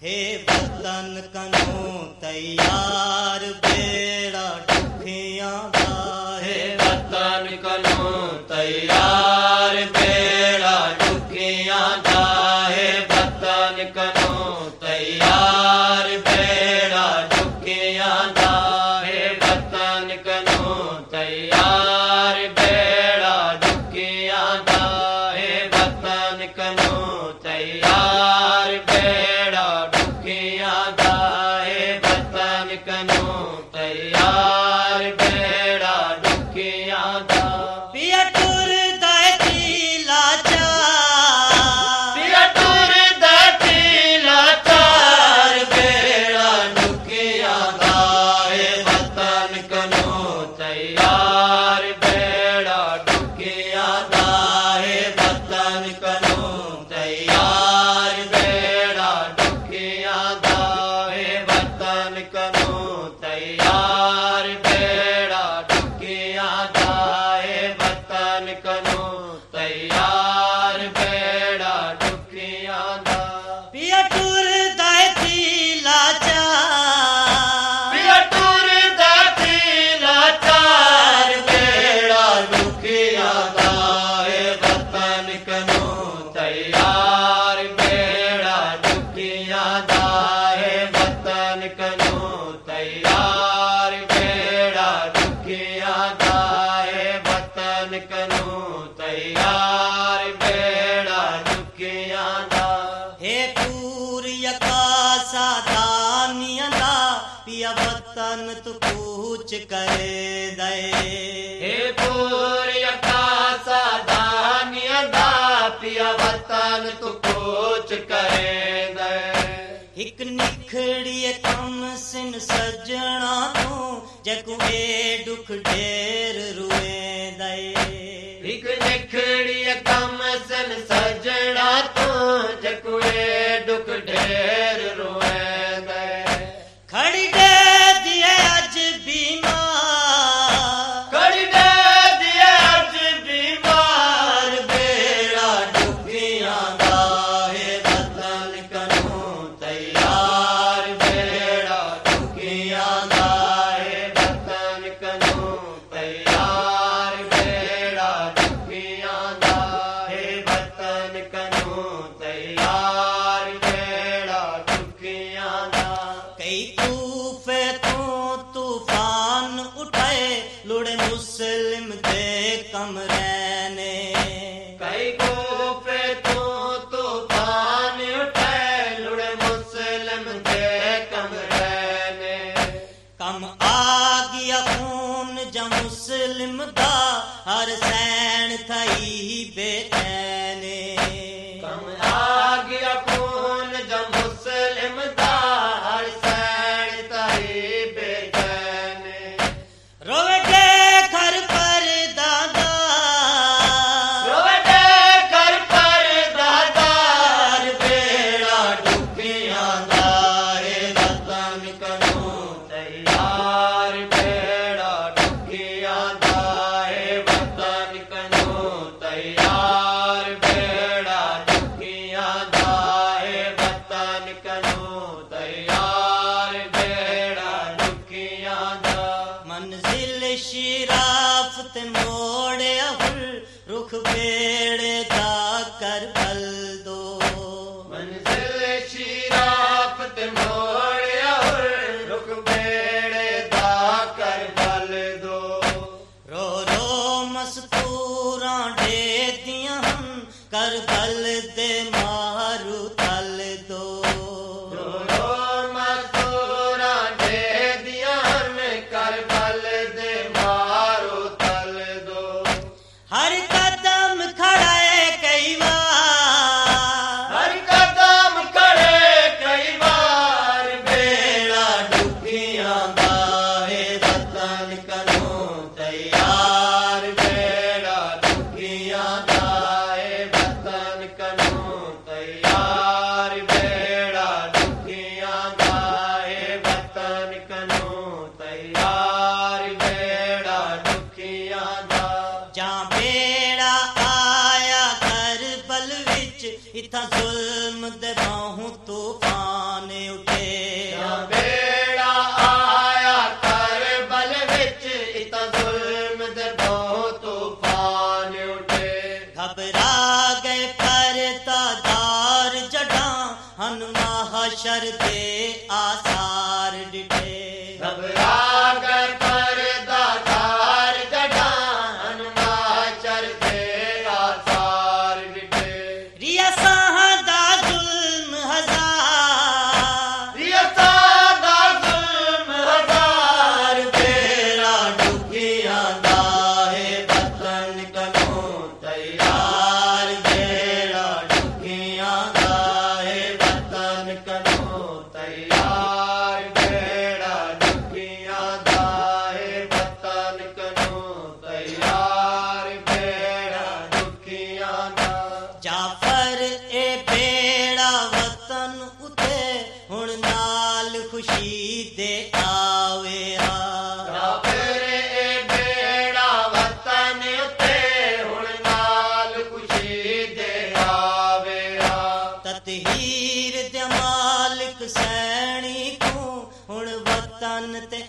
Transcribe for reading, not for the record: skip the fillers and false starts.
हे वतन कनो तैयार बेड़ा दुखियां दा। हे वतन कनो तैयार बेड़ा दुखियां दा। हे वतन कनो तैयार बेड़ा दुखियां दा। हे वतन कनो तैयार बेड़ा दुखियां दा। हे वतन कनो तैयार बेड़ा दुखियां दा। हे वतन कनो तैयार बेड़ा दुखियां दा। पिया टुरदा चीला चार, पिया टुरदा चीला चार बेड़ा दुखियां दा। हे वतन कनो तैयार बेड़ा दुखियां दा। हे वतन कनो तैयार बेड़ा दुखियां दा। हे वतन कनो तैयार बेड़ा दुखियां दा। हे वतन कनो तैयार बेड़ा दुखियां दा। पिया टुरदा चीला चार, पिया टुरदा चीला चार बेड़ा दुखियां दा। हे वतन कनो तैयार बेड़ा दुखियां दा। हे वतन कनो तैयार बेड़ा दुखियां दा। हे वतन कनो तैयार बेड़ा दुखियां दा। हे पूरी अकासा दानियां दा। पिया वतन तू कूच करे दे। हे पूरी अकासा दानियां दा। पिया वतन तू कूच करे दे। हिक निखड़ी कम सिन सजना तू जकू ए दुख ढेर रुए दे। हिक निखड़ी कम सन सजना तू जकुए दुख ढेर रोए दे। खड़ी दे दिए अज बीमार, खड़ी दे दिए अज बीमार बेड़ा दुखियां दा। हे वतन कनो तैयार बेड़ा दुखियां दा। हे वतन कनो तैयार बेड़ा दुखियां दा। हे वतन कनो तैयार बेड़ा दुखियां दा। कई तूफे तो तूफान उठाए लुड़े मुस्लिम दे कमरे ने। कई कोफे तो तूफान उठे लुड़े मुस्लिम दे कमरे ने। कम आ गया खून जा मुस्लिम दा हर सैन थई बेचैने। कम आ गया खून जब मुस्लिम दा हर सैन ताई बेचैन। रोवे दे घर पर दादा, रोवे दे घर पर दादार बेड़ा दुखियां दा। हे वतन कनो तैयार बेड़ा दुखियां दा। हे वतन कनो तैयार बेड़ा दुखियां दा। हे वतन कनो तैयार बेड़ा दुखियां दा। मंजिल शिराफत मोड़े हुल रुख बेड़े दा कर बल दो। मंजिल शिराफत मोड़िया रुख बेड़े दा कर बल दो। रो रो मस्तूरा डे दिया हम कर बल दे मारू तल दो। रो रो मस्तूरा दे दिया कर बल दे मारो तल दो। हर कदम खड़े कई बार, हर कदम खड़े कई बार महशर दे आसार डिठे घबरा गए पर्दा ठार जड़ान महशर दे आसार डिठे रियासां दा जुल्म हजार रियासां दा जुल्म हजार बेड़ा डुगियां दा है वतन कनो तैयार बेड़ा डुगियां दा है वतन कनो तैयार बेड़ा डुगियां दा है वतन कनो तैयार बेड़ा डुगियां दा जाफर ए बेड़ा वतन उते हुण नाल खुशी दे आवे हा काफिर ए बेड़ा वतन उते हुण नाल खुशी दे आवे हा ततहीर दे मालिक सैनी को हुण वतन ते